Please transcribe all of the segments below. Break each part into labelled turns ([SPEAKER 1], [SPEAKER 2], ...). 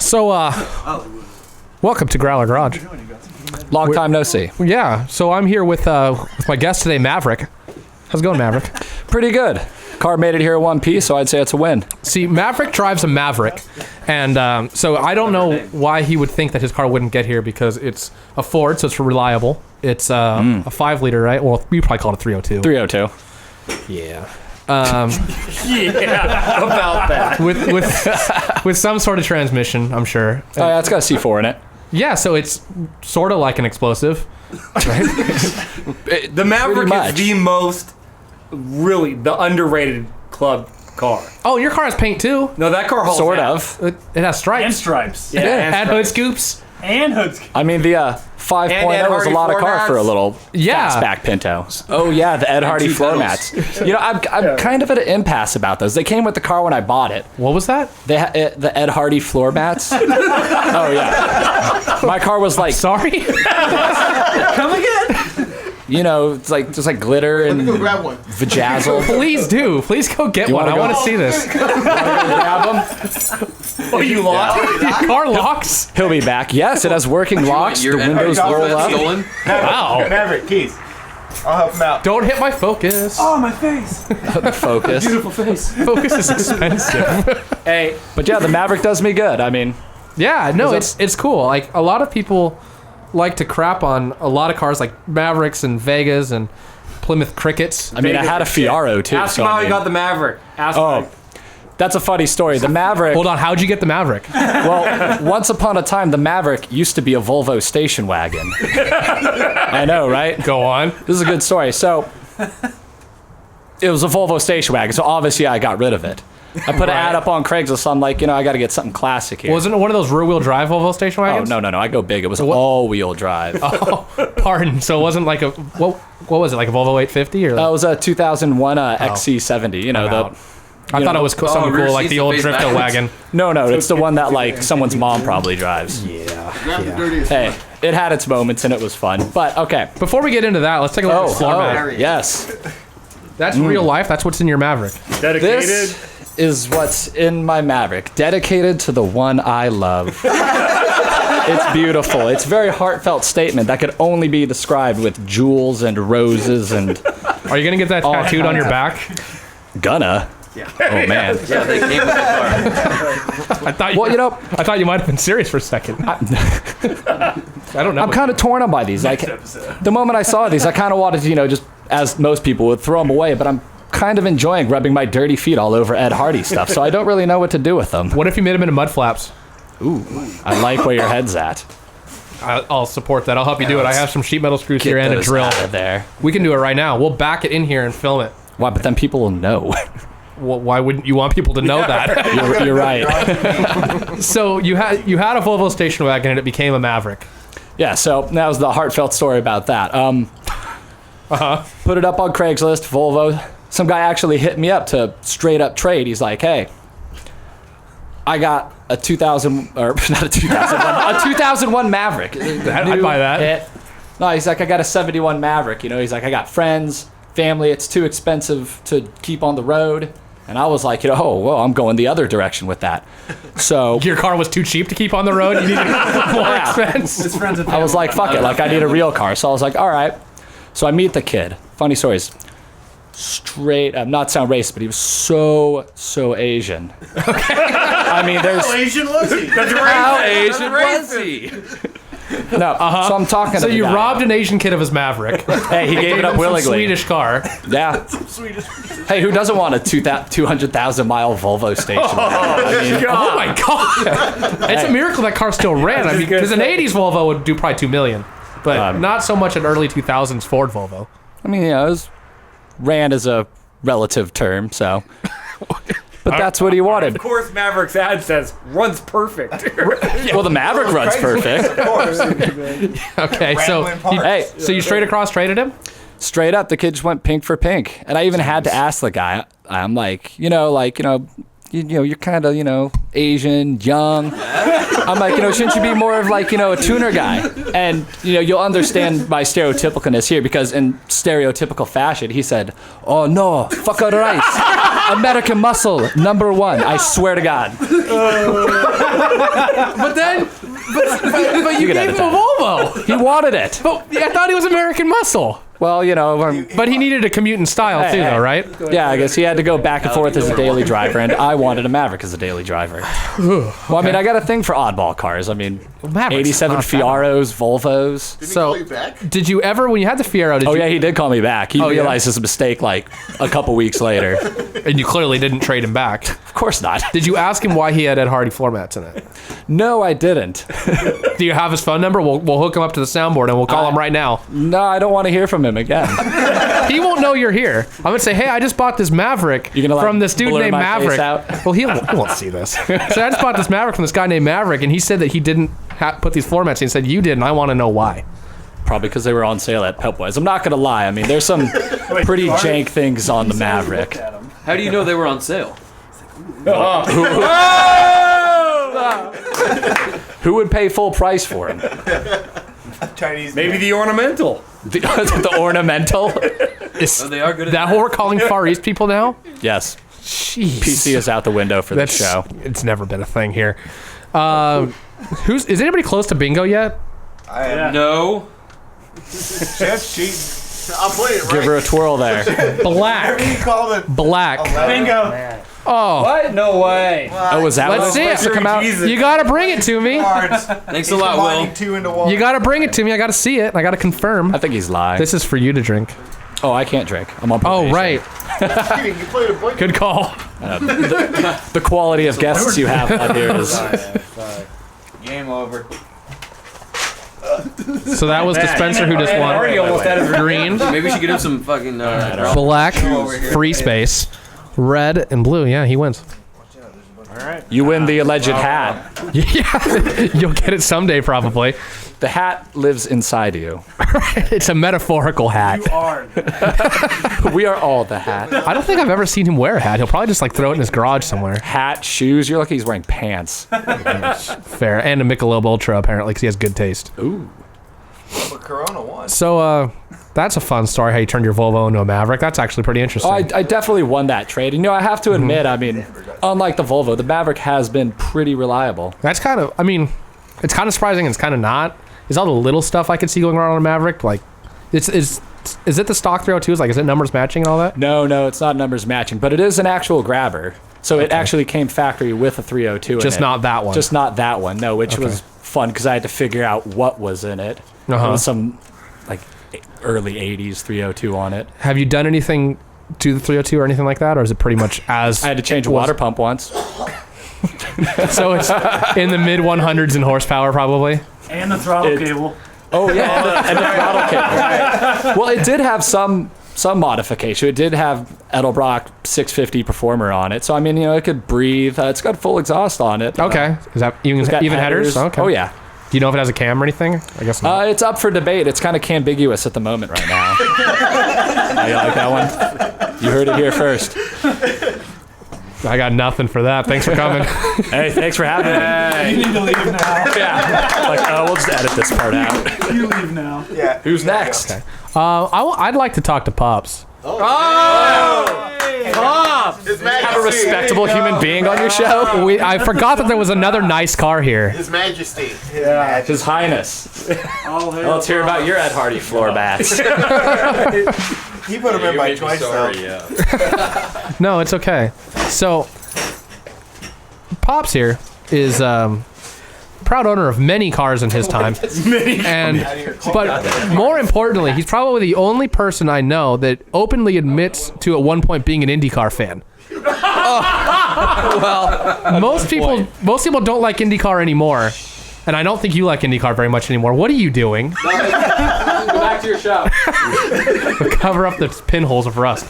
[SPEAKER 1] So, welcome to Growler Garage.
[SPEAKER 2] Long time no see.
[SPEAKER 1] Yeah, so I'm here with my guest today, Maverick. How's it going, Maverick?
[SPEAKER 2] Pretty good. Car made it here in one piece, so I'd say it's a win.
[SPEAKER 1] See, Maverick drives a Maverick, and so I don't know why he would think that his car wouldn't get here because it's a Ford, so it's reliable. It's a 5-liter, right? Well, we probably call it a 302.
[SPEAKER 2] 302.
[SPEAKER 1] Yeah.
[SPEAKER 3] Yeah, about that.
[SPEAKER 1] With some sort of transmission, I'm sure.
[SPEAKER 2] Oh, yeah, it's got a C4 in it.
[SPEAKER 1] Yeah, so it's sort of like an explosive. Right?
[SPEAKER 3] The Maverick is the most, really, the underrated club car.
[SPEAKER 1] Oh, your car has paint too.
[SPEAKER 3] No, that car hauls
[SPEAKER 2] Sort
[SPEAKER 3] ass.
[SPEAKER 2] of.
[SPEAKER 1] It has stripes.
[SPEAKER 4] And stripes.
[SPEAKER 3] Yeah,
[SPEAKER 1] And hood scoops.
[SPEAKER 4] And hoods.
[SPEAKER 2] I mean, the 5.0 was a lot of car for a little fastback Pinto. Oh, yeah, the Ed Hardy floor mats. You know, I'm kind of at an impasse about those. They came with the car when I bought it.
[SPEAKER 1] What was that?
[SPEAKER 2] The Ed Hardy floor mats. Oh, yeah. My car was like...
[SPEAKER 1] Sorry?
[SPEAKER 4] Come again?
[SPEAKER 2] You know, it's like just like glitter and
[SPEAKER 5] grab one.
[SPEAKER 2] vajazzle.
[SPEAKER 1] Please do. Please go get one. I want to see this.
[SPEAKER 2] Grab them.
[SPEAKER 3] Oh, you lost?
[SPEAKER 1] Car locks?
[SPEAKER 2] He'll be back. Yes, it has working locks. The windows roll up.
[SPEAKER 1] Wow.
[SPEAKER 5] Maverick, keys. I'll help him out.
[SPEAKER 1] Don't hit my Focus.
[SPEAKER 4] Oh, my face.
[SPEAKER 2] Focus.
[SPEAKER 4] Beautiful face.
[SPEAKER 1] Focus is expensive.
[SPEAKER 2] Hey, but yeah, the Maverick does me good. I mean,
[SPEAKER 1] Yeah, no, it's cool. Like, a lot of people like to crap on a lot of cars like Mavericks and Vegas and Plymouth Crickets.
[SPEAKER 2] I mean, I had a Fiaro too.
[SPEAKER 3] Ask
[SPEAKER 2] so
[SPEAKER 3] him how
[SPEAKER 2] I
[SPEAKER 3] he
[SPEAKER 2] mean,
[SPEAKER 3] got the Maverick. Ask him.
[SPEAKER 2] that's a funny story. The Maverick.
[SPEAKER 1] Hold on, how'd you get the Maverick?
[SPEAKER 2] Well, once upon a time, the Maverick used to be a Volvo station wagon. I know, right?
[SPEAKER 1] Go on.
[SPEAKER 2] This is a good story. So, it was a Volvo station wagon. So obviously, I got rid of it. I put an ad up on Craigslist. So I'm like, I got to get something classic here.
[SPEAKER 1] Wasn't it one of those rear-wheel drive Volvo station
[SPEAKER 2] Oh,
[SPEAKER 1] wagons?
[SPEAKER 2] no. I go big. It was all-wheel drive.
[SPEAKER 1] Oh, pardon. So it wasn't like a... What was it, like a Volvo 850? Or
[SPEAKER 2] That was a 200001 XC70. You know,
[SPEAKER 1] I thought it was something cool, like the old Drifto wagon.
[SPEAKER 2] No, it's the one that, like, someone's mom probably drives.
[SPEAKER 5] Grab the dirtiest
[SPEAKER 2] Hey,
[SPEAKER 5] one.
[SPEAKER 2] it had its moments and it was fun. But, okay.
[SPEAKER 1] Before we get into that, let's take a look at the floor mat.
[SPEAKER 2] Yes.
[SPEAKER 1] That's real life. That's what's in your Maverick.
[SPEAKER 3] Dedicated.
[SPEAKER 2] This is what's in my Maverick. Dedicated to the one I love. It's beautiful. It's a very heartfelt statement that could only be described with jewels and roses and...
[SPEAKER 1] Are you going to get that tattooed on your back?
[SPEAKER 2] Gonna? Yeah. Oh, man.
[SPEAKER 3] Yeah, they came with the car.
[SPEAKER 1] I thought I thought you might have been serious for a second. I don't know.
[SPEAKER 2] I'm kind of torn on by these. Like, the moment I saw these, I kind of wanted to, just as most people would, throw them away, but I'm kind of enjoying rubbing my dirty feet all over Ed Hardy stuff, so I don't really know what to do with them.
[SPEAKER 1] What if you made them into mud flaps?
[SPEAKER 2] Ooh, I like where your head's at.
[SPEAKER 1] I'll support that. I'll help you do it. I have some sheet metal screws
[SPEAKER 2] Get
[SPEAKER 1] here and a
[SPEAKER 2] those
[SPEAKER 1] drill.
[SPEAKER 2] out of there.
[SPEAKER 1] We can do it right now. We'll back it in here and film it.
[SPEAKER 2] Why? But then people will know.
[SPEAKER 1] Well, why wouldn't you want people to know that?
[SPEAKER 2] You're right.
[SPEAKER 1] So you had a Volvo station wagon and it became a Maverick.
[SPEAKER 2] Yeah, so that was the heartfelt story about that. Put it up on Craigslist, Volvo. Some guy actually hit me up to straight up trade. He's like, hey, I got a 2001 Maverick.
[SPEAKER 1] I'd buy that.
[SPEAKER 2] No, he's like, I got a 71 Maverick. He's like, I got friends, family. It's too expensive to keep on the road. And I was like, oh, well, I'm going the other direction with that. So
[SPEAKER 1] Your car was too cheap to keep on the road. You needed more expense.
[SPEAKER 4] His friends and
[SPEAKER 2] I was like, fuck it. Like, I need a real car. So I was like, all right. So I meet the kid. Funny stories. Straight, not sound racist, but he was so Asian. Okay. I mean, there's...
[SPEAKER 5] How Asian was he?
[SPEAKER 2] How Asian was he? No, so I'm talking to
[SPEAKER 1] So
[SPEAKER 2] the
[SPEAKER 1] you
[SPEAKER 2] guy.
[SPEAKER 1] robbed an Asian kid of his Maverick.
[SPEAKER 2] Hey, he gave it up
[SPEAKER 1] Some
[SPEAKER 2] willingly.
[SPEAKER 1] Swedish car.
[SPEAKER 2] Yeah. Hey, who doesn't want a 200,000-mile Volvo station?
[SPEAKER 1] Oh my god! It's a miracle that car still ran. I mean, because an '80s Volvo would do probably 2 million, but not so much an early 2000s Ford Volvo.
[SPEAKER 2] I mean, it was ran as a relative term, so. But that's what he wanted.
[SPEAKER 3] Of course, Maverick's ad says, runs perfect.
[SPEAKER 2] Well, the Maverick runs perfect.
[SPEAKER 5] Of course.
[SPEAKER 1] Okay, so
[SPEAKER 5] Rambling parts.
[SPEAKER 2] Hey,
[SPEAKER 1] so you straight across traded him?
[SPEAKER 2] straight up, the kid just went pink for pink. And I even had to ask the guy, I'm like, you're kind of, Asian, young. I'm like, shouldn't you be more of like, a tuner guy? And, you'll understand my stereotypicalness here because in stereotypical fashion, he said, oh no, fuck a rice. American muscle, #1. I swear to God.
[SPEAKER 1] But then, but you
[SPEAKER 2] can
[SPEAKER 1] gave him
[SPEAKER 2] edit
[SPEAKER 1] a Volvo.
[SPEAKER 2] He wanted it.
[SPEAKER 1] But I thought he was American Muscle.
[SPEAKER 2] Well,
[SPEAKER 1] But he needed a commute in style too, though, right?
[SPEAKER 2] yeah, I guess he had to go back and forth as a daily driver, and I wanted a Maverick as a daily driver. Well, I mean, I got a thing for oddball cars. I mean,
[SPEAKER 1] Maverick's
[SPEAKER 2] 87
[SPEAKER 1] not bad.
[SPEAKER 2] Fiaros, Volvos.
[SPEAKER 5] Did he
[SPEAKER 1] So,
[SPEAKER 5] call you back?
[SPEAKER 1] did you ever, when you had the Fiero, did
[SPEAKER 2] Oh
[SPEAKER 1] you,
[SPEAKER 2] yeah, he did call me back. He
[SPEAKER 1] yeah?
[SPEAKER 2] realized his mistake like a couple weeks later.
[SPEAKER 1] and you clearly didn't trade him back?
[SPEAKER 2] Of course not.
[SPEAKER 1] Did you ask him why he had Ed Hardy floor mats in it?
[SPEAKER 2] No, I didn't.
[SPEAKER 1] Do you have his phone number? We'll hook him up to the soundboard and we'll call him right now.
[SPEAKER 2] No, I don't want to hear from him again.
[SPEAKER 1] He won't know you're here. I'm gonna say, hey, I just bought this Maverick
[SPEAKER 2] You're gonna, like,
[SPEAKER 1] from this dude
[SPEAKER 2] blur
[SPEAKER 1] named
[SPEAKER 2] my face
[SPEAKER 1] Maverick.
[SPEAKER 2] out?
[SPEAKER 1] Well, he won't see this. So I just bought this Maverick from this guy named Maverick, and he said that he didn't put these floor mats in. He said you did, and I want to know why.
[SPEAKER 2] Probably because they were on sale at Pep Boys. I'm not gonna lie. I mean, there's some pretty jank things on the Maverick.
[SPEAKER 4] How do you know they were on sale?
[SPEAKER 2] Who would pay full price for him?
[SPEAKER 5] Chinese.
[SPEAKER 3] Maybe the ornamental.
[SPEAKER 2] The ornamental?
[SPEAKER 1] Is
[SPEAKER 4] they are good at
[SPEAKER 1] that what we're calling Far East people now?
[SPEAKER 2] Yes.
[SPEAKER 1] Jeez.
[SPEAKER 2] PC is out the window for this show.
[SPEAKER 1] It's never been a thing here. Is anybody close to bingo yet?
[SPEAKER 5] I am.
[SPEAKER 4] No.
[SPEAKER 5] Chef's cheating. I'm playing it right.
[SPEAKER 2] Give her a twirl there.
[SPEAKER 1] Black.
[SPEAKER 5] You call it
[SPEAKER 1] Black.
[SPEAKER 5] bingo.
[SPEAKER 1] Oh,
[SPEAKER 4] What? No way.
[SPEAKER 2] Oh, was that
[SPEAKER 1] Let's
[SPEAKER 2] what
[SPEAKER 1] see
[SPEAKER 2] was
[SPEAKER 1] it.
[SPEAKER 2] supposed to come out?
[SPEAKER 1] you gotta bring it to me.
[SPEAKER 5] Cards.
[SPEAKER 4] Thanks a lot, Will.
[SPEAKER 5] Combining 2 into 1.
[SPEAKER 1] You gotta bring it to me. I gotta see it. I gotta confirm.
[SPEAKER 2] I think he's lying.
[SPEAKER 1] This is for you to drink.
[SPEAKER 2] Oh, I can't drink. I'm on
[SPEAKER 1] Oh,
[SPEAKER 2] probation.
[SPEAKER 1] right.
[SPEAKER 5] Kidding, you played a point.
[SPEAKER 1] Good call.
[SPEAKER 2] The quality of guests you have on here is...
[SPEAKER 5] Game over.
[SPEAKER 1] So that was the Spencer who just won.
[SPEAKER 3] Already almost had his
[SPEAKER 1] Green,
[SPEAKER 4] Maybe we should get him some fucking.
[SPEAKER 1] black, free space, red, and blue. Yeah, he wins.
[SPEAKER 2] You win the alleged hat.
[SPEAKER 1] Yeah, you'll get it someday probably.
[SPEAKER 2] The hat lives inside you.
[SPEAKER 1] It's a metaphorical hat.
[SPEAKER 2] We are all the hat.
[SPEAKER 1] I don't think I've ever seen him wear a hat. He'll probably just like throw it in his garage somewhere.
[SPEAKER 2] Hat, shoes. You're lucky he's wearing pants.
[SPEAKER 1] Fair. And a Michelob Ultra apparently because he has good taste.
[SPEAKER 2] Ooh.
[SPEAKER 5] But Corona won.
[SPEAKER 1] So that's a fun story how you turned your Volvo into a Maverick. That's actually pretty interesting.
[SPEAKER 2] Oh, I definitely won that trade. You know, I have to admit, I mean, unlike the Volvo, the Maverick has been pretty reliable.
[SPEAKER 1] That's kind of, I mean, it's kind of surprising and it's kind of not. Is all the little stuff I could see going wrong on a Maverick, like, is it the stock 302s? Like, is it numbers matching and all that?
[SPEAKER 2] No, it's not numbers matching, but it is an actual grabber. So it actually came factory with a 302
[SPEAKER 1] Just
[SPEAKER 2] in it.
[SPEAKER 1] not that one.
[SPEAKER 2] Just not that one, no, which was fun because I had to figure out what was in it. There was some, like, early 80s 302 on it.
[SPEAKER 1] Have you done anything to the 302 or anything like that, or is it pretty much as
[SPEAKER 2] I had to change a water pump once.
[SPEAKER 1] So it's in the mid 100s in horsepower, probably.
[SPEAKER 6] And the throttle cable.
[SPEAKER 2] Oh yeah, and the throttle kit. Well, it did have some modification. It did have Edelbrock 650 Performer on it, so I mean, you know, it could breathe. It's got full exhaust on it.
[SPEAKER 1] Okay, is that even
[SPEAKER 2] It's got
[SPEAKER 1] headers? Okay.
[SPEAKER 2] Oh yeah.
[SPEAKER 1] Do you know if it has a cam or anything? I guess not.
[SPEAKER 2] It's up for debate. It's kind of ambiguous at the moment right now. You like that one? You heard it here first.
[SPEAKER 1] I got nothing for that. Thanks for coming.
[SPEAKER 2] Hey, thanks for having me.
[SPEAKER 6] You need to leave now.
[SPEAKER 2] Yeah. Like, we'll just edit this part out.
[SPEAKER 6] You leave now.
[SPEAKER 5] Yeah.
[SPEAKER 2] Who's next?
[SPEAKER 1] I'd like to talk to Pops.
[SPEAKER 5] His Majesty.
[SPEAKER 2] Have a respectable human being on your show?
[SPEAKER 1] I forgot that there was another nice car here.
[SPEAKER 5] His Majesty.
[SPEAKER 2] His Highness.
[SPEAKER 6] All hail
[SPEAKER 2] Let's hear about your Ed Hardy floor mats.
[SPEAKER 5] He put him in by choice, though.
[SPEAKER 1] No, it's okay. So, Pops here is proud owner of many cars in his time. But more importantly, he's probably the only person I know that openly admits to at one point being an IndyCar fan. Well, most people don't like IndyCar anymore, and I don't think you like IndyCar very much anymore. What are you doing?
[SPEAKER 2] Go back to your show.
[SPEAKER 1] Cover up the pinholes of rust.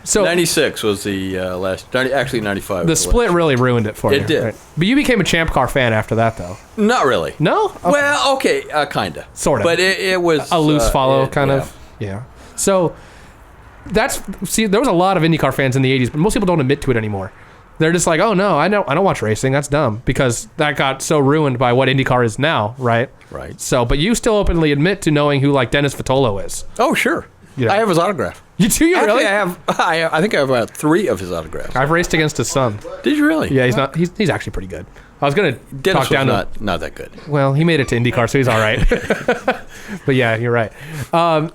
[SPEAKER 1] So
[SPEAKER 7] 96 was the last. Actually, 95.
[SPEAKER 1] the split really ruined it for you.
[SPEAKER 7] It did.
[SPEAKER 1] Right? But you became a Champ Car fan after that, though.
[SPEAKER 7] Not really.
[SPEAKER 1] No? Okay.
[SPEAKER 7] Well, okay, kinda.
[SPEAKER 1] Sort of.
[SPEAKER 7] But it was
[SPEAKER 1] A loose follow,
[SPEAKER 7] it-
[SPEAKER 1] kind
[SPEAKER 7] yeah.
[SPEAKER 1] of. Yeah. So there was a lot of IndyCar fans in the 80s, but most people don't admit to it anymore. They're just like, oh no, I don't watch racing. That's dumb because that got so ruined by what IndyCar is now, right?
[SPEAKER 7] Right.
[SPEAKER 1] So, but you still openly admit to knowing who like Dennis Vitolo is.
[SPEAKER 7] Oh, sure.
[SPEAKER 1] Yeah.
[SPEAKER 7] I have his autograph.
[SPEAKER 1] You do? You
[SPEAKER 7] Actually,
[SPEAKER 1] really?
[SPEAKER 7] I think I have about 3 of his autographs.
[SPEAKER 1] I've raced against his son.
[SPEAKER 7] Did you really?
[SPEAKER 1] Yeah, he's not. He's actually pretty good. I was gonna
[SPEAKER 7] Dennis
[SPEAKER 1] talk down
[SPEAKER 7] was
[SPEAKER 1] to.
[SPEAKER 7] not that good.
[SPEAKER 1] Well, he made it to IndyCar, so he's all right. But yeah, you're right.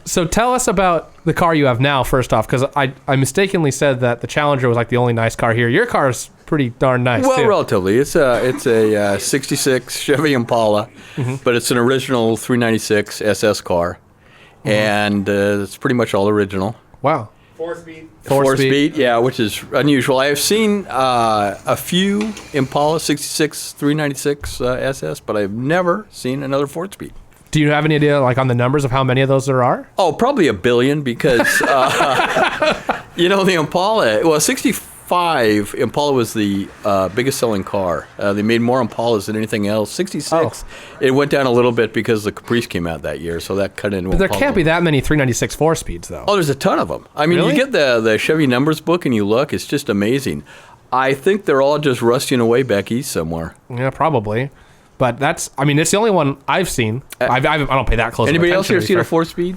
[SPEAKER 1] So tell us about the car you have now, first off, because I mistakenly said that the Challenger was like the only nice car here. Your car's pretty darn nice,
[SPEAKER 7] Well,
[SPEAKER 1] too.
[SPEAKER 7] relatively. It's a 66 Chevy Impala, but it's an original 396 SS car, and it's pretty much all original.
[SPEAKER 1] Wow.
[SPEAKER 3] 4-speed.
[SPEAKER 7] Four-speed, yeah, which is unusual. I have seen a few Impala 66 396 SS, but I've never seen another 4-speed.
[SPEAKER 1] Do you have any idea, like, on the numbers of how many of those there are?
[SPEAKER 7] Oh, probably 1 billion because, the Impala, 65 Impala was the biggest selling car. They made more Impalas than anything else. 66, it went down a little bit because the Caprice came out that year, so that cut into
[SPEAKER 1] But there
[SPEAKER 7] Impala.
[SPEAKER 1] can't be that many 396 4-speeds, though.
[SPEAKER 7] Oh, there's a ton of them. I mean,
[SPEAKER 1] Really?
[SPEAKER 7] you get the Chevy numbers book and you look, it's just amazing. I think they're all just rusting away back east somewhere.
[SPEAKER 1] Yeah, probably. But it's the only one I've seen. I don't pay that close
[SPEAKER 7] Anybody
[SPEAKER 1] of
[SPEAKER 7] else
[SPEAKER 1] attention.
[SPEAKER 7] here
[SPEAKER 1] to be
[SPEAKER 7] seen a
[SPEAKER 1] fair.
[SPEAKER 7] 4-speed?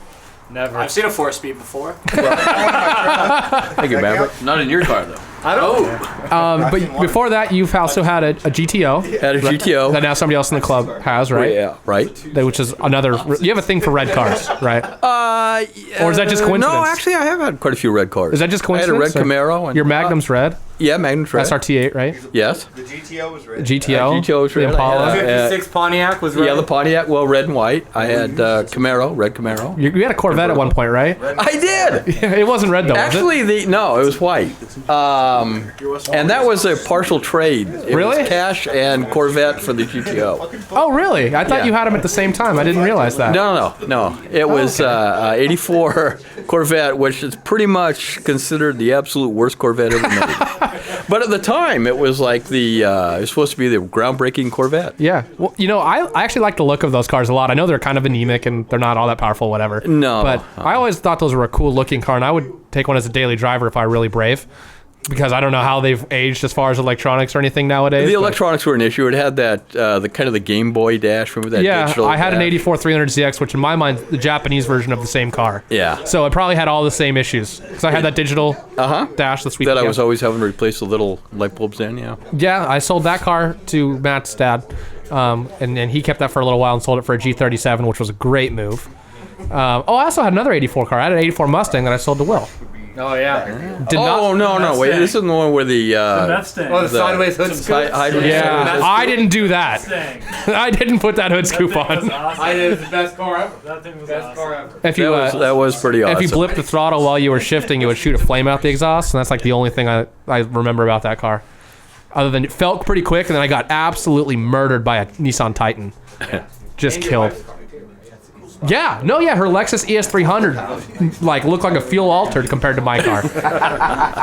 [SPEAKER 3] Never.
[SPEAKER 4] I've seen a 4-speed before.
[SPEAKER 7] Thank you, Maverick.
[SPEAKER 4] Not in your car though.
[SPEAKER 3] I don't.
[SPEAKER 1] But before that, you've also had a GTO
[SPEAKER 7] Had a GTO.
[SPEAKER 1] that now somebody else in the club has, right?
[SPEAKER 7] Yeah, right.
[SPEAKER 1] Which is another. You have a thing for red cars, right? Or is that just coincidence?
[SPEAKER 7] No, actually, I have had quite a few red cars.
[SPEAKER 1] Is that just coincidence?
[SPEAKER 7] I had a red
[SPEAKER 1] or-
[SPEAKER 7] Camaro. And,
[SPEAKER 1] Your Magnum's red.
[SPEAKER 7] Yeah, Magnum's red.
[SPEAKER 1] SRT8, right?
[SPEAKER 7] Yes.
[SPEAKER 5] The GTO was red.
[SPEAKER 1] GTO.
[SPEAKER 7] GTO was
[SPEAKER 1] the
[SPEAKER 7] red.
[SPEAKER 1] Impala.
[SPEAKER 7] I had,
[SPEAKER 3] 56 Pontiac was red.
[SPEAKER 7] yeah, the Pontiac, well, red and white. I had Camaro, red Camaro.
[SPEAKER 1] You had a Corvette at one point, right?
[SPEAKER 7] I did.
[SPEAKER 1] It wasn't red though, was it?
[SPEAKER 7] Actually, no, it was white. And that was a partial trade. It
[SPEAKER 1] Really?
[SPEAKER 7] was cash and Corvette for the GTO.
[SPEAKER 1] Oh, really? I thought
[SPEAKER 7] Yeah.
[SPEAKER 1] you had them at the same time. I didn't realize that.
[SPEAKER 7] No. It was 84 Corvette, which is pretty much considered the absolute worst Corvette ever made. But at the time, it was like it was supposed to be the groundbreaking Corvette.
[SPEAKER 1] Yeah. Well, I actually like the look of those cars a lot. I know they're kind of anemic and they're not all that powerful, whatever.
[SPEAKER 7] No.
[SPEAKER 1] But I always thought those were a cool looking car, and I would take one as a daily driver if I were really brave. Because I don't know how they've aged as far as electronics or anything nowadays.
[SPEAKER 7] The
[SPEAKER 1] but-
[SPEAKER 7] electronics were an issue. It had that the kind of the Game Boy dash. Remember that?
[SPEAKER 1] Yeah,
[SPEAKER 7] digital
[SPEAKER 1] I had an
[SPEAKER 7] dash?
[SPEAKER 1] 84 300ZX, which in my mind, the Japanese version of the same car.
[SPEAKER 7] Yeah.
[SPEAKER 1] So it probably had all the same issues. Because I had that digital dash, the sweet.
[SPEAKER 7] That I
[SPEAKER 1] yeah.
[SPEAKER 7] was always having to replace the little light bulbs in. Yeah.
[SPEAKER 1] Yeah, I sold that car to Matt's dad, and he kept that for a little while and sold it for a G37, which was a great move. I also had another 84 car. I had an 84 Mustang that I sold to Will.
[SPEAKER 3] Oh yeah.
[SPEAKER 1] Did
[SPEAKER 7] Oh
[SPEAKER 1] not.
[SPEAKER 7] no! Wait, this is the one where the
[SPEAKER 6] Mustang.
[SPEAKER 3] Oh, the sideways hood scoop.
[SPEAKER 1] Yeah, I didn't do that.
[SPEAKER 6] Mustang.
[SPEAKER 1] I didn't put that hood scoop
[SPEAKER 6] That thing was
[SPEAKER 1] on.
[SPEAKER 6] awesome.
[SPEAKER 3] I did. It's the best car ever.
[SPEAKER 6] That thing was
[SPEAKER 3] Best
[SPEAKER 6] awesome.
[SPEAKER 3] car ever.
[SPEAKER 1] If you
[SPEAKER 7] that was pretty awesome.
[SPEAKER 1] if you blipped the throttle while you were shifting, it would shoot a flame out the exhaust, and that's like the only thing I remember about that car. Other than it felt pretty quick, and then I got absolutely murdered by a Nissan Titan. Just killed. Yeah, her Lexus ES300 like looked like a fuel altered compared to my car.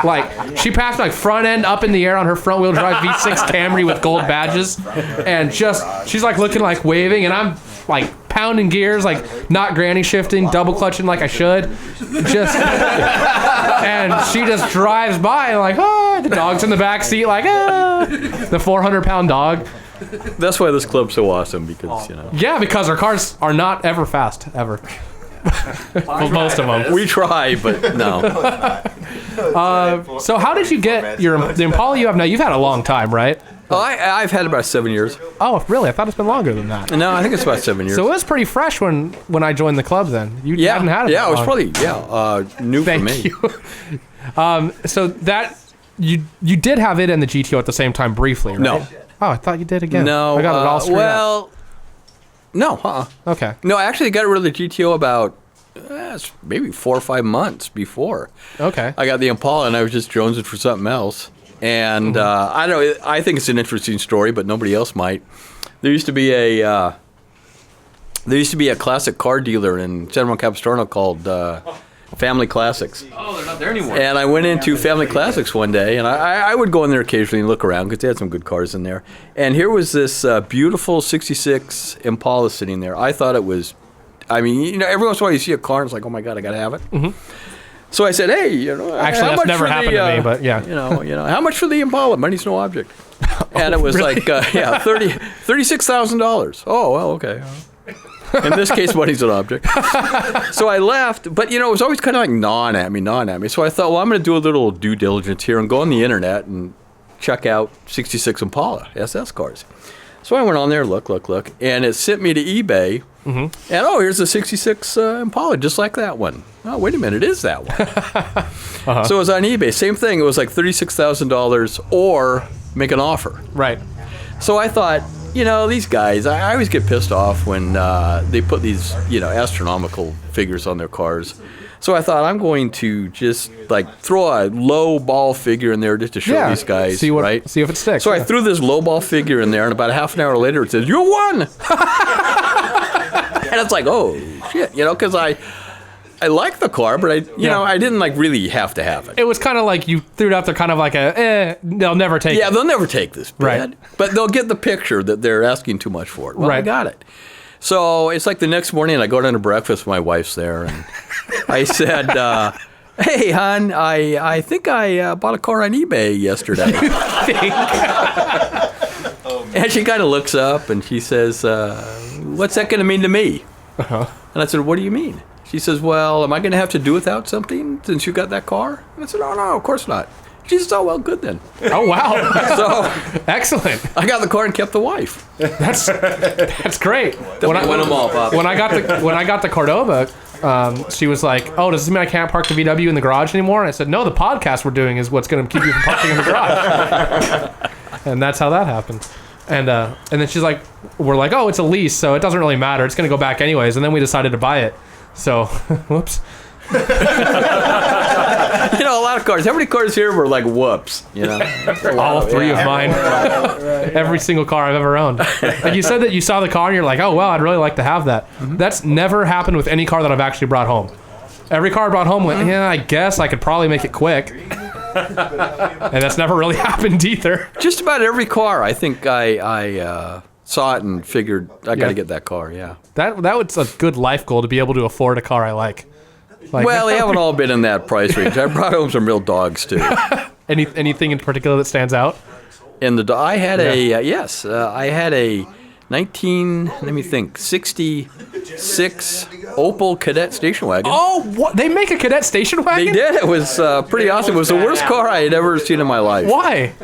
[SPEAKER 1] Like she passed like front end up in the air on her front wheel drive V6 Camry with gold badges, and she's like looking like waving, and I'm like pounding gears, like not granny shifting, double clutching like I should, and she just drives by and like the dog's in the back seat like the 400-pound dog.
[SPEAKER 7] That's why this club's so awesome because
[SPEAKER 1] Yeah, because our cars are not ever fast, ever. Well, most of them.
[SPEAKER 7] we try, but no.
[SPEAKER 1] So how did you get the Impala you have now? You've had a long time, right?
[SPEAKER 7] Oh, I've had about 7 years.
[SPEAKER 1] Oh, really? I thought it's been longer than that.
[SPEAKER 7] No, I think it's about 7 years.
[SPEAKER 1] So it was pretty fresh when I joined the club then. You
[SPEAKER 7] yeah,
[SPEAKER 1] hadn't had it
[SPEAKER 7] yeah,
[SPEAKER 1] that
[SPEAKER 7] it was
[SPEAKER 1] long.
[SPEAKER 7] probably new
[SPEAKER 1] Thank
[SPEAKER 7] for me.
[SPEAKER 1] you. So that you did have it and the GTO at the same time briefly, right?
[SPEAKER 7] No.
[SPEAKER 1] Oh, I thought you did again.
[SPEAKER 7] No,
[SPEAKER 1] I got it all screwed up.
[SPEAKER 7] no,
[SPEAKER 1] Okay.
[SPEAKER 7] No, I actually got rid of the GTO about maybe 4 or 5 months before.
[SPEAKER 1] Okay.
[SPEAKER 7] I got the Impala and I was just jonesing for something else. And I don't know. I think it's an interesting story, but nobody else might. There used to be a classic car dealer in San Ramon Capistrano called Family Classics.
[SPEAKER 4] Oh, they're not there anymore.
[SPEAKER 7] And I went into Family Classics one day, and I would go in there occasionally and look around because they had some good cars in there. And here was this beautiful 66 Impala sitting there. I thought it was, every once in a while you see a car and it's like, oh my God, I got to have it. So I said, hey,
[SPEAKER 1] Actually, that's never happened to me, but yeah.
[SPEAKER 7] How much for the Impala? Money's no object. And it was
[SPEAKER 1] really?
[SPEAKER 7] $36,000. Oh, well, okay. In this case, money's an object. So I left, but it was always kind of like gnawing at me. So I thought, well, I'm going to do a little due diligence here and go on the internet and check out 66 Impala SS cars. So I went on there, look, and it sent me to eBay. And here's a 66 Impala, just like that one. Oh, wait a minute, it is that one. So it was on eBay. Same thing. It was like $36,000 or make an offer.
[SPEAKER 1] Right.
[SPEAKER 7] So I thought, these guys, I always get pissed off when they put these, astronomical figures on their cars. So I thought I'm going to just throw a low ball figure in there just to show these guys,
[SPEAKER 1] see
[SPEAKER 7] right?
[SPEAKER 1] See if it sticks.
[SPEAKER 7] So I threw this low ball figure in there, and about a half an hour later, it says, "You won!" And it's like, oh shit, because I like the car, but I didn't really have to have it.
[SPEAKER 1] It was kind of like you threw it out there, kind of like they'll never take it.
[SPEAKER 7] Yeah, they'll never take this, Brad.
[SPEAKER 1] Right.
[SPEAKER 7] But they'll get the picture that they're asking too much for it. Well, I
[SPEAKER 1] Right.
[SPEAKER 7] got it. So it's like the next morning, I go down to breakfast. My wife's there, and I said, "Hey, hon, I think I bought a car on eBay yesterday." And she kind of looks up and she says, "What's that going to mean to me?" And I said, "What do you mean?" She says, "Well, am I going to have to do without something since you got that car?" And I said, "Oh, no, of course not." She says, "Oh, well, good then."
[SPEAKER 1] Oh wow!
[SPEAKER 7] So
[SPEAKER 1] Excellent.
[SPEAKER 7] I got the car and kept the wife.
[SPEAKER 1] That's great. When
[SPEAKER 4] Win them all, Bob.
[SPEAKER 1] I got the Cordoba, she was like, "Oh, does this mean I can't park the VW in the garage anymore?" And I said, "No, the podcast we're doing is what's going to keep you from parking in the garage." And that's how that happened. And then she's like, "We're like, oh, it's a lease, so it doesn't really matter. It's going to go back anyways." And then we decided to buy it. So, whoops.
[SPEAKER 7] A lot of cars. How many cars here were like whoops?
[SPEAKER 1] All three of mine. Every single car I've ever owned. Like you said that you saw the car and you're like, oh, well, I'd really like to have that. That's never happened with any car that I've actually brought home. Every car I brought home went, yeah, I guess I could probably make it quick. And that's never really happened either.
[SPEAKER 7] Just about every car, I think I saw it and figured I got to get that car. Yeah.
[SPEAKER 1] That was a good life goal, to be able to afford a car I like.
[SPEAKER 7] Well, they haven't all been in that price range. I brought home some real dogs too.
[SPEAKER 1] Anything in particular that stands out?
[SPEAKER 7] And I had I had a 66 Opel Cadet station wagon.
[SPEAKER 1] Oh, what? They make a Cadet station wagon?
[SPEAKER 7] They did. It was pretty awesome. It was the worst car I had ever seen in my life.
[SPEAKER 1] Why?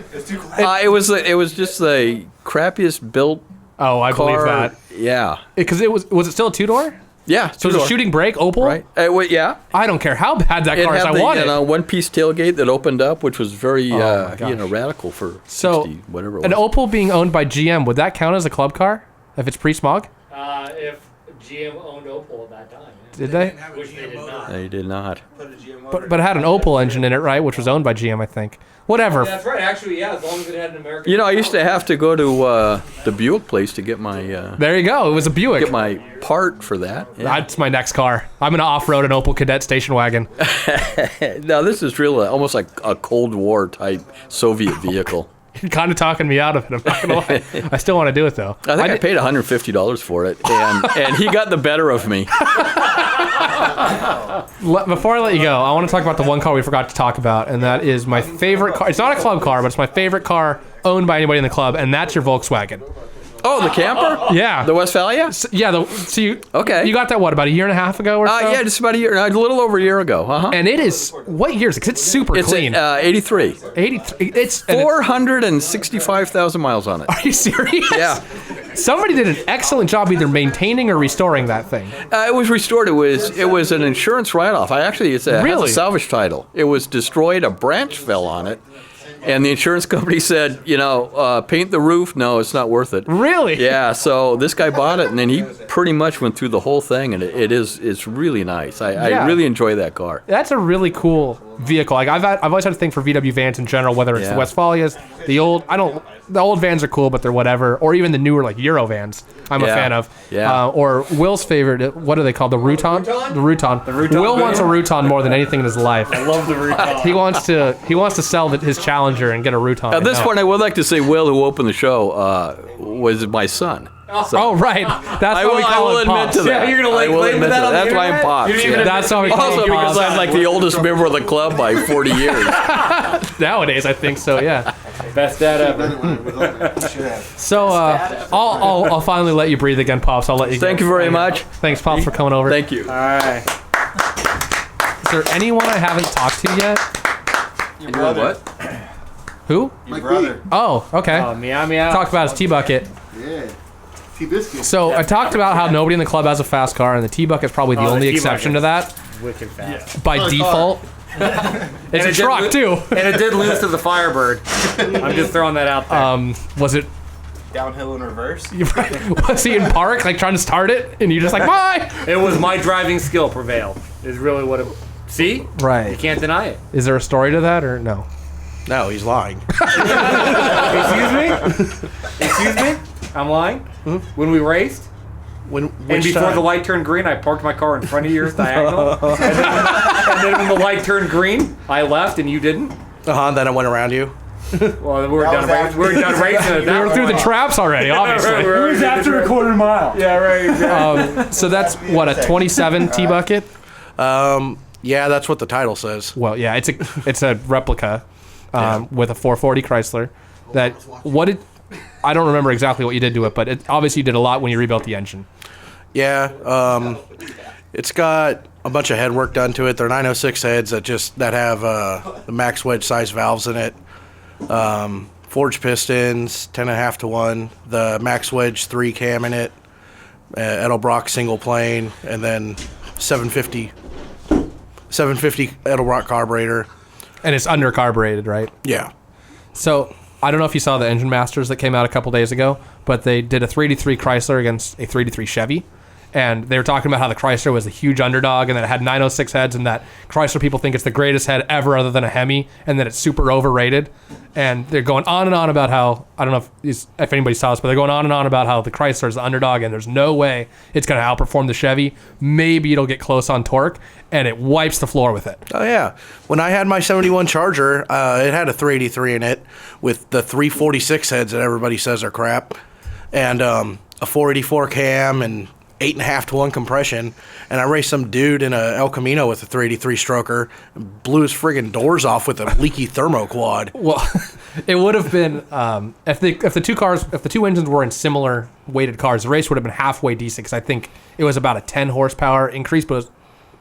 [SPEAKER 7] It was just the crappiest built
[SPEAKER 1] Oh, I
[SPEAKER 7] car.
[SPEAKER 1] believe that.
[SPEAKER 7] Yeah.
[SPEAKER 1] Because was it still a two-door?
[SPEAKER 7] Yeah.
[SPEAKER 1] So it was a shooting brake Opel?
[SPEAKER 7] Right. Yeah.
[SPEAKER 1] I don't care how bad that car is. I want it.
[SPEAKER 7] One-piece tailgate that opened up, which was very radical for 60, whatever it was.
[SPEAKER 1] An Opel being owned by GM, would that count as a club car if it's pre-smog?
[SPEAKER 3] If GM owned Opel at that time.
[SPEAKER 1] Did they?
[SPEAKER 3] Which they did not.
[SPEAKER 7] They did not.
[SPEAKER 1] But it had an Opel engine in it, right? Which was owned by GM, I think. Whatever.
[SPEAKER 3] That's right, actually, yeah, as long as it had an American.
[SPEAKER 7] I used to have to go to the Buick place to get my
[SPEAKER 1] There you go. It was a Buick.
[SPEAKER 7] get my part for that. Yeah.
[SPEAKER 1] That's my next car. I'm going to off-road an Opel Cadet station wagon.
[SPEAKER 7] Now this is really almost like a Cold War type Soviet vehicle.
[SPEAKER 1] You're kind of talking me out of it. I'm not going to lie. I still want to do it, though.
[SPEAKER 7] I think I paid $150 for it, and he got the better of me.
[SPEAKER 1] Before I let you go, I want to talk about the one car we forgot to talk about, and that is my favorite car. It's not a club car, but it's my favorite car owned by anybody in the club, and that's your Volkswagen.
[SPEAKER 7] Oh, the camper?
[SPEAKER 1] Yeah.
[SPEAKER 7] The Westphalia?
[SPEAKER 1] You got that, what, about a year and a half ago or so?
[SPEAKER 7] Yeah, just about a little over a year ago.
[SPEAKER 1] And it is, what year is it? Because it's super clean.
[SPEAKER 7] 83.
[SPEAKER 1] 83. It's
[SPEAKER 7] 465,000 miles on it.
[SPEAKER 1] Are you serious?
[SPEAKER 7] Yeah.
[SPEAKER 1] Somebody did an excellent job either maintaining or restoring that thing.
[SPEAKER 7] It was restored. It was an insurance write-off. It has a salvage title. It was destroyed. A branch fell on it. And the insurance company said, paint the roof. No, it's not worth it.
[SPEAKER 1] Really?
[SPEAKER 7] Yeah. So this guy bought it, and then he pretty much went through the whole thing, and it's really nice. I really enjoy that car.
[SPEAKER 1] That's a really cool vehicle. Like I've always had a thing for VW vans in general, whether it's the Westphalias, the old vans are cool, but they're whatever, or even the newer like Euro vans. I'm a fan of.
[SPEAKER 7] Yeah.
[SPEAKER 1] Or Will's favorite. What are they called? The Rutan. The Rutan. Will wants a Rutan more than anything in his life.
[SPEAKER 6] I love the Rutan.
[SPEAKER 1] He wants to sell his Challenger and get a Rutan.
[SPEAKER 7] At this point, I would like to say Will, who opened the show, was my son.
[SPEAKER 1] Oh, right. That's
[SPEAKER 7] I
[SPEAKER 1] why we
[SPEAKER 7] will, I
[SPEAKER 1] call
[SPEAKER 7] will
[SPEAKER 1] it
[SPEAKER 7] admit
[SPEAKER 1] Pops.
[SPEAKER 7] to that.
[SPEAKER 3] Yeah, you're gonna
[SPEAKER 7] I
[SPEAKER 3] lay
[SPEAKER 7] will
[SPEAKER 3] claim to
[SPEAKER 7] admit
[SPEAKER 3] that on the
[SPEAKER 7] That's why I'm
[SPEAKER 3] internet?
[SPEAKER 7] Pops.
[SPEAKER 3] You didn't
[SPEAKER 7] yeah.
[SPEAKER 3] even
[SPEAKER 1] That's why we call
[SPEAKER 7] Also
[SPEAKER 1] it
[SPEAKER 7] because
[SPEAKER 1] Pops.
[SPEAKER 7] I'm like the oldest member of the club by 40 years.
[SPEAKER 1] Nowadays, I think so, yeah.
[SPEAKER 3] Best dad ever.
[SPEAKER 1] So I'll finally let you breathe again, Pops. I'll let you go.
[SPEAKER 7] Thank you very much.
[SPEAKER 1] Thanks, Pops, for coming over.
[SPEAKER 7] Thank you.
[SPEAKER 3] All right.
[SPEAKER 1] Is there anyone I haven't talked to yet?
[SPEAKER 5] Your brother.
[SPEAKER 1] Who?
[SPEAKER 5] Your brother.
[SPEAKER 1] Oh, okay.
[SPEAKER 3] Oh, meow meow.
[SPEAKER 1] Talked about his T-Bucket.
[SPEAKER 5] Yeah. T-Biscuit.
[SPEAKER 1] So I talked about how nobody in the club has a fast car, and the T-Bucket's probably the
[SPEAKER 3] Oh, the
[SPEAKER 1] only
[SPEAKER 3] T-Bucket.
[SPEAKER 1] exception to that
[SPEAKER 3] Wicked fast.
[SPEAKER 1] by
[SPEAKER 5] Oh, the
[SPEAKER 1] default. It's a
[SPEAKER 3] it did
[SPEAKER 1] truck,
[SPEAKER 3] lo-
[SPEAKER 1] too.
[SPEAKER 3] And it did lose to the Firebird. I'm just throwing that out there.
[SPEAKER 1] Was it...
[SPEAKER 5] Downhill in reverse.
[SPEAKER 1] Was he in park, like, trying to start it, and you just like, bye?
[SPEAKER 3] It was my driving skill prevailed. Is really what it. See? You
[SPEAKER 1] Right.
[SPEAKER 3] can't deny it.
[SPEAKER 1] Is there a story to that, or no?
[SPEAKER 8] No, he's lying.
[SPEAKER 3] Excuse me? Excuse me? I'm lying? When we raced,
[SPEAKER 8] When
[SPEAKER 3] and before the light turned green, I parked my car in front of yours diagonal. and then when the light turned green, I left and you didn't.
[SPEAKER 8] Then I went around you.
[SPEAKER 3] Well, we were done.
[SPEAKER 5] was
[SPEAKER 3] We were done racing. At
[SPEAKER 1] We
[SPEAKER 3] that
[SPEAKER 1] were through the
[SPEAKER 3] point.
[SPEAKER 1] traps already, obviously.
[SPEAKER 3] Right,
[SPEAKER 6] It was after a quarter mile.
[SPEAKER 3] Yeah, right. Exactly.
[SPEAKER 1] So that's, what, a 27 T-Bucket?
[SPEAKER 8] Yeah, that's what the title says.
[SPEAKER 1] Well, yeah, it's a replica with a 440 Chrysler. I don't remember exactly what you did to it, but obviously you did a lot when you rebuilt the engine.
[SPEAKER 8] Yeah, it's got a bunch of head work done to it. They're 906 heads that have the max wedge size valves in it. Forged pistons, 10.5 to 1. The max wedge 3 cam in it. Edelbrock single plane, and then 750 Edelbrock carburetor.
[SPEAKER 1] And it's under-carbureted, right?
[SPEAKER 8] Yeah.
[SPEAKER 1] So I don't know if you saw the Engine Masters that came out a couple days ago, but they did a 3D3 Chrysler against a 3D3 Chevy. And they were talking about how the Chrysler was a huge underdog and that it had 906 heads and that Chrysler people think it's the greatest head ever other than a Hemi and that it's super overrated. And they're going on and on about how, I don't know if anybody saw this, but they're going on and on about how the Chrysler is the underdog and there's no way it's going to outperform the Chevy. Maybe it'll get close on torque, and it wipes the floor with it.
[SPEAKER 8] Oh, yeah. When I had my 71 Charger, it had a 383 in it with the 346 heads that everybody says are crap, and a 484 cam and 8.5 to 1 compression, and I raced some dude in a El Camino with a 383 stroker, and blew his friggin' doors off with a leaky thermo quad.
[SPEAKER 1] Well, it would have been if the two engines were in similar weighted cars, the race would have been halfway decent because I think it was about a 10 horsepower increase, but it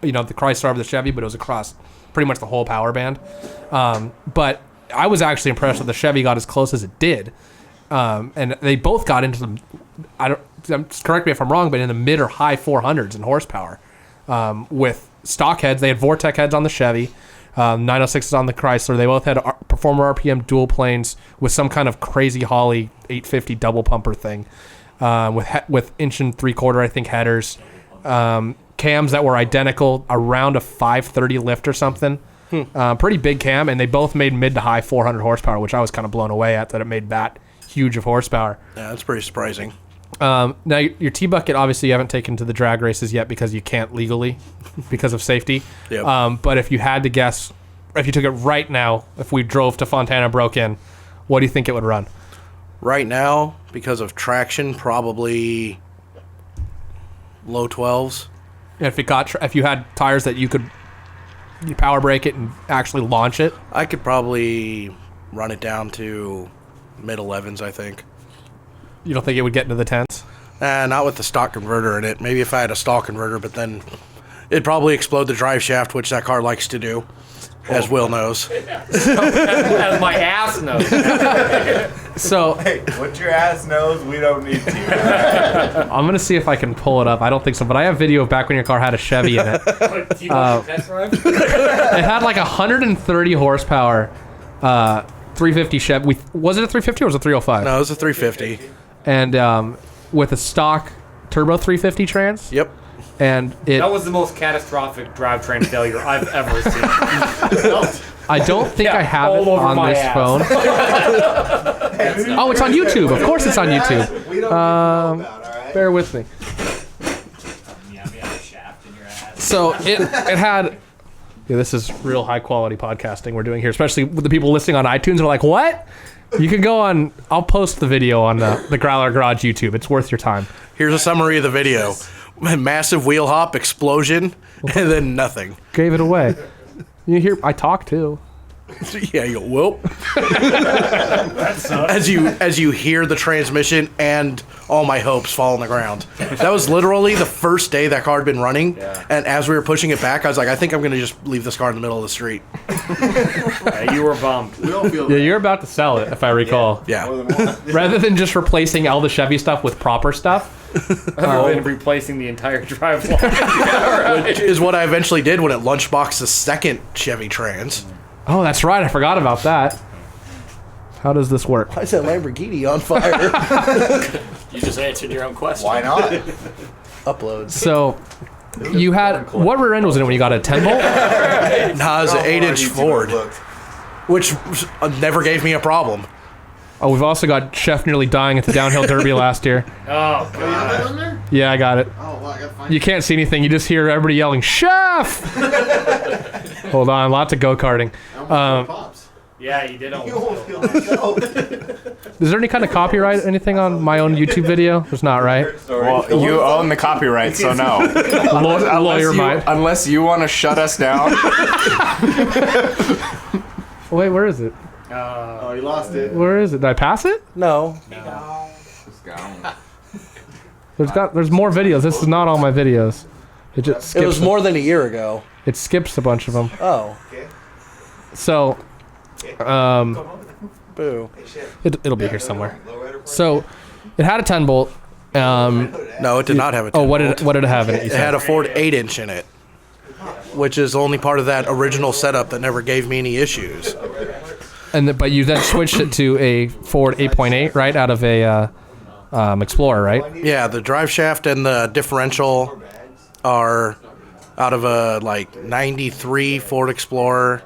[SPEAKER 1] was, the Chrysler over the Chevy, but it was across pretty much the whole power band. But I was actually impressed that the Chevy got as close as it did, and they both got into the correct me if I'm wrong, but in the mid or high 400s in horsepower with stock heads. They had Vortec heads on the Chevy, 906s on the Chrysler. They both had Performer RPM dual planes with some kind of crazy Holley 850 double pumper thing with inch and 3/4, I think, headers. Cams that were identical, around a 530 lift or something. Pretty big cam, and they both made mid to high 400 horsepower, which I was kind of blown away at that it made that huge of horsepower.
[SPEAKER 8] Yeah, that's pretty surprising.
[SPEAKER 1] Now, your T-Bucket, obviously, you haven't taken to the drag races yet because you can't legally because of safety.
[SPEAKER 8] Yep.
[SPEAKER 1] But if you had to guess, if you took it right now, if we drove to Fontana, broke in, what do you think it would run?
[SPEAKER 8] Right now, because of traction, probably low 12s.
[SPEAKER 1] If you had tires that you could power brake it and actually launch it?
[SPEAKER 8] I could probably run it down to mid 11s, I think.
[SPEAKER 1] You don't think it would get into the 10s?
[SPEAKER 8] Not with the stock converter in it. Maybe if I had a stall converter, but then it'd probably explode the drive shaft, which that car likes to do, as Will knows.
[SPEAKER 3] As my ass knows.
[SPEAKER 1] So
[SPEAKER 5] Hey, what your ass knows, we don't need to.
[SPEAKER 1] I'm going to see if I can pull it up. I don't think so, but I have video of back when your car had a Chevy in it.
[SPEAKER 3] Test drive?
[SPEAKER 1] It had like 130 horsepower, 350 Chevy. Was it a 350 or was it a 305?
[SPEAKER 8] No, it was a 350.
[SPEAKER 1] And with a stock turbo 350 trans.
[SPEAKER 8] Yep.
[SPEAKER 1] And
[SPEAKER 3] That was the most catastrophic drivetrain failure I've ever seen.
[SPEAKER 1] I don't think I have it
[SPEAKER 3] all over
[SPEAKER 1] on
[SPEAKER 3] my
[SPEAKER 1] this
[SPEAKER 3] ass.
[SPEAKER 1] phone. Oh, it's on YouTube. Of course it's on YouTube.
[SPEAKER 5] We don't know about, all right?
[SPEAKER 1] Bear with me. So it had... Yeah, this is real high quality podcasting we're doing here, especially with the people listening on iTunes. They're like, what? You can go on. I'll post the video on the Growler Garage YouTube. It's worth your time.
[SPEAKER 8] Here's a summary of the video: massive wheel hop, explosion, and then nothing.
[SPEAKER 1] Gave it away. You hear? I talk too.
[SPEAKER 8] Yeah, you go, whoop. as you hear the transmission and all my hopes fall on the ground. That was literally the first day that car had been running, and as we were pushing it back, I was like, I think I'm going to just leave this car in the middle of the street.
[SPEAKER 3] Yeah, you were bummed.
[SPEAKER 5] We all feel
[SPEAKER 1] Yeah, you're about to sell it, if I recall.
[SPEAKER 8] Yeah.
[SPEAKER 1] Rather than just replacing all the Chevy stuff with proper stuff.
[SPEAKER 3] Other than replacing the entire drive line.
[SPEAKER 8] Which is what I eventually did when it lunchboxed the second Chevy Trans.
[SPEAKER 1] Oh, that's right. I forgot about that. How does this work?
[SPEAKER 8] Why is that Lamborghini on fire?
[SPEAKER 4] You just answered your own question.
[SPEAKER 5] Why not?
[SPEAKER 8] Uploads.
[SPEAKER 1] So, you had... What rear end was it when you got a 10-volt?
[SPEAKER 8] Nah, it's an 8-inch Ford, which never gave me a problem.
[SPEAKER 1] Oh, we've also got Chef nearly dying at the downhill derby last year.
[SPEAKER 3] Oh,
[SPEAKER 5] Oh, you have that on there?
[SPEAKER 1] Yeah, I got it.
[SPEAKER 5] Oh, wow, I gotta find
[SPEAKER 1] You can't see anything. You just hear everybody yelling, Chef! Hold on. Lots of go-karting.
[SPEAKER 5] Pops.
[SPEAKER 3] yeah, you did
[SPEAKER 5] You
[SPEAKER 3] almost.
[SPEAKER 5] won't feel myself.
[SPEAKER 1] Is there any kind of copyright, anything on my own YouTube video? There's not, right?
[SPEAKER 9] Well, you own the copyright, so no.
[SPEAKER 1] Lawyer might.
[SPEAKER 9] Unless you want to shut us down.
[SPEAKER 1] Wait, where is it?
[SPEAKER 5] Oh, you lost it.
[SPEAKER 1] Where is it? Did I pass it?
[SPEAKER 8] No.
[SPEAKER 1] There's more videos. This is not all my videos. It just skips.
[SPEAKER 8] It was more than a year ago.
[SPEAKER 1] It skips a bunch of them.
[SPEAKER 8] Oh.
[SPEAKER 1] So,
[SPEAKER 8] Boo.
[SPEAKER 1] it'll be here somewhere. So, it had a 10-volt.
[SPEAKER 8] No, it did not have a 10
[SPEAKER 1] Oh, what did it have in it? You
[SPEAKER 8] It
[SPEAKER 1] said?
[SPEAKER 8] had a Ford 8-inch in it, which is only part of that original setup that never gave me any issues.
[SPEAKER 1] But you then switched it to a Ford 8.8, right, out of a Explorer, right?
[SPEAKER 8] Yeah, the drive shaft and the differential are out of a like 93 Ford Explorer.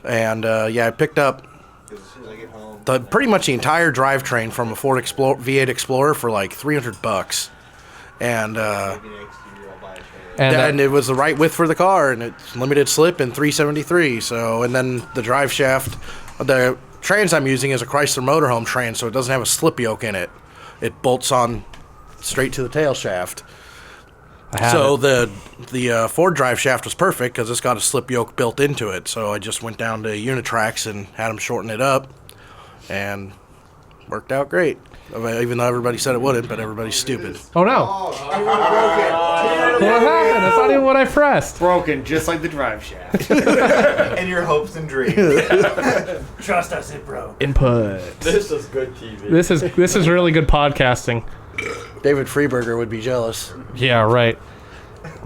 [SPEAKER 8] And I picked up pretty much the entire drivetrain from a Ford V8 Explorer for like $300. And and it was the right width for the car, and it's limited slip in 373. So, and then the drive shaft, the trans I'm using is a Chrysler motorhome trans, so it doesn't have a slip yoke in it. It bolts on straight to the tail shaft. So the Ford drive shaft was perfect because it's got a slip yoke built into it. So I just went down to Unitrax and had them shorten it up, and worked out great. Even though everybody said it wouldn't, but everybody's stupid.
[SPEAKER 1] Oh no! What happened? That's not even what I pressed.
[SPEAKER 3] Broken, just like the drive shaft.
[SPEAKER 5] And your hopes and dreams.
[SPEAKER 3] Trust us, it broke.
[SPEAKER 1] Input.
[SPEAKER 4] This is good TV.
[SPEAKER 1] This is really good podcasting.
[SPEAKER 8] David Freeberger would be jealous.
[SPEAKER 1] Yeah, right.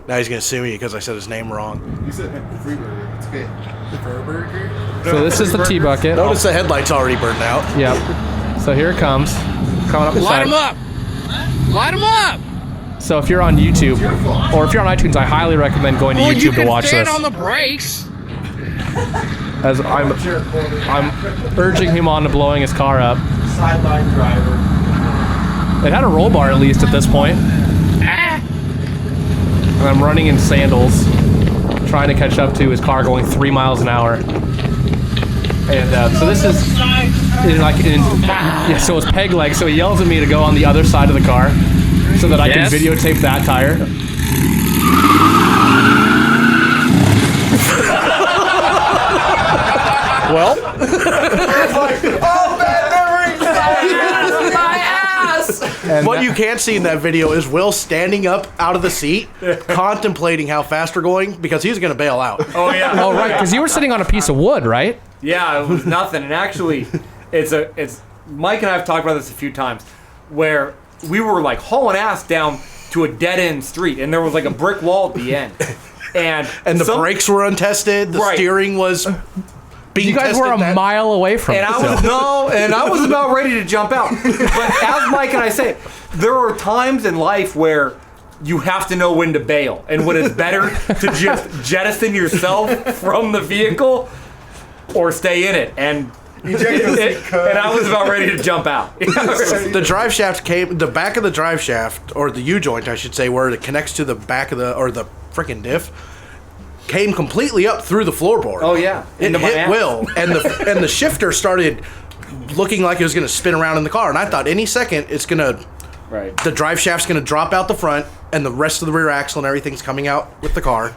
[SPEAKER 8] Now he's gonna sue me because I said his name wrong.
[SPEAKER 5] You said Freeburger. It's okay. Furburger?
[SPEAKER 1] So this is the T bucket.
[SPEAKER 8] Notice the headlight's already burned out.
[SPEAKER 1] Yep. So here it comes. Coming up the side.
[SPEAKER 9] up! Light them up!
[SPEAKER 1] So if you're on YouTube, or if you're on iTunes, I highly recommend going to YouTube to watch this.
[SPEAKER 9] on the brakes.
[SPEAKER 1] As I'm urging him on to blowing his car up.
[SPEAKER 5] Sideline driver.
[SPEAKER 1] It had a roll bar at least at this point. And I'm running in sandals, trying to catch up to his car going 3 miles an hour. And so this is so it's peg leg. So he yells at me to go on the other side of the car so that I can videotape that tire. Well,
[SPEAKER 5] Oh, bad memories!
[SPEAKER 8] What you can't see in that video is Will standing up out of the seat, contemplating how fast we're going because he's going to bail out.
[SPEAKER 3] Oh yeah.
[SPEAKER 1] oh right, because you were sitting on a piece of wood, right?
[SPEAKER 3] Yeah, it was nothing. And actually, it's Mike and I have talked about this a few times, where we were like hauling ass down to a dead end street, and there was like a brick wall at the end, and
[SPEAKER 8] the brakes were untested. The steering was being
[SPEAKER 1] You guys were a mile away from
[SPEAKER 3] and
[SPEAKER 1] it.
[SPEAKER 3] I was about ready to jump out. But as Mike and I say, there are times in life where you have to know when to bail, and when it's better to just jettison yourself from the vehicle or stay in it. And I was about ready to jump out.
[SPEAKER 8] The drive shaft the back of the drive shaft, or the U-joint, I should say, where it connects to the back of the freaking diff, came completely up through the floorboard.
[SPEAKER 3] Oh yeah,
[SPEAKER 8] It hit Will, and the shifter started looking like it was going to spin around in the car. And I thought any second it's going to, the drive shaft's going to drop out the front and the rest of the rear axle and everything's coming out with the car.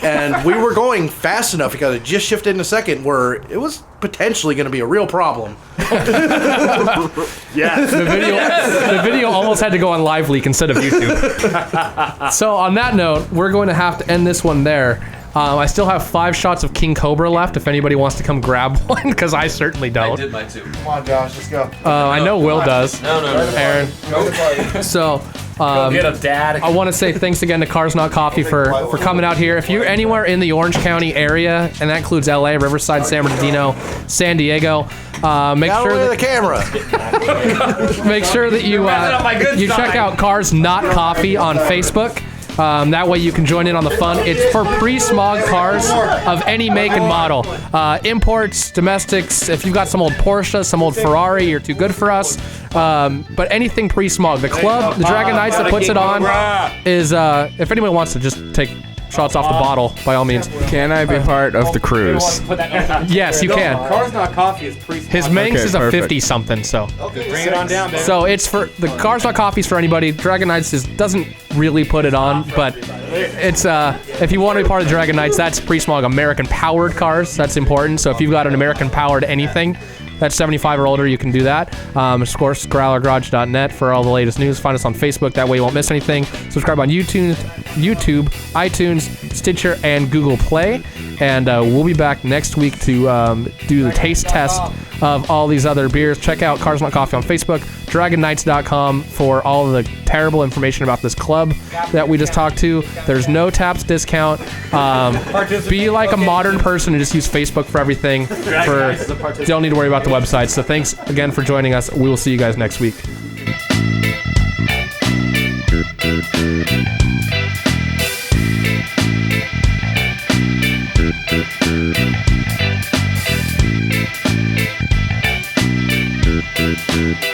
[SPEAKER 8] And we were going fast enough because it just shifted in a second where it was potentially going to be a real problem.
[SPEAKER 3] Yes.
[SPEAKER 1] The video almost had to go on Live Leak instead of YouTube. So on that note, we're going to have to end this one there. I still have 5 shots of King Cobra left if anybody wants to come grab one, because I certainly don't.
[SPEAKER 5] I did mine too. Come on, Josh, let's go.
[SPEAKER 1] I know Will does.
[SPEAKER 5] No.
[SPEAKER 1] Aaron. So
[SPEAKER 4] Get him, Dad.
[SPEAKER 1] I want to say thanks again to Cars Not Coffee for coming out here. If you're anywhere in the Orange County area, and that includes LA, Riverside, San Bernardino, San Diego, make sure
[SPEAKER 8] the camera.
[SPEAKER 1] make sure that you check out Cars Not Coffee on Facebook. That way you can join in on the fun. It's for pre-smog cars of any make and model. Imports, domestics, if you've got some old Porsche, some old Ferrari, you're too good for us. But anything pre-smog. The club, the Dragon Knights that puts it on is, if anyone wants to just take shots off the bottle, by all means.
[SPEAKER 9] Can I be part of the cruise?
[SPEAKER 1] Yes, you can.
[SPEAKER 3] Cars Not Coffee is pre.
[SPEAKER 1] His Manx is a 50-something, so.
[SPEAKER 3] Bring it on down, baby.
[SPEAKER 1] So it's for the Cars Not Coffee's for anybody. Dragon Knights doesn't really put it on, but it's if you want to be part of the Dragon Knights, that's pre-smog American powered cars. That's important. So if you've got an American powered anything that's 75 or older, you can do that. Of course, growlergarage.net for all the latest news. Find us on Facebook. That way you won't miss anything. Subscribe on YouTube, iTunes, Stitcher, and Google Play. And we'll be back next week to do the taste test of all these other beers. Check out Cars Not Coffee on Facebook, dragonknights.com for all the terrible information about this club that we just talked to. There's no taps discount. Be like a modern person and just use Facebook for everything. Don't need to worry about the website. So thanks again for joining us. We will see you guys next week.
[SPEAKER 10] Thank you.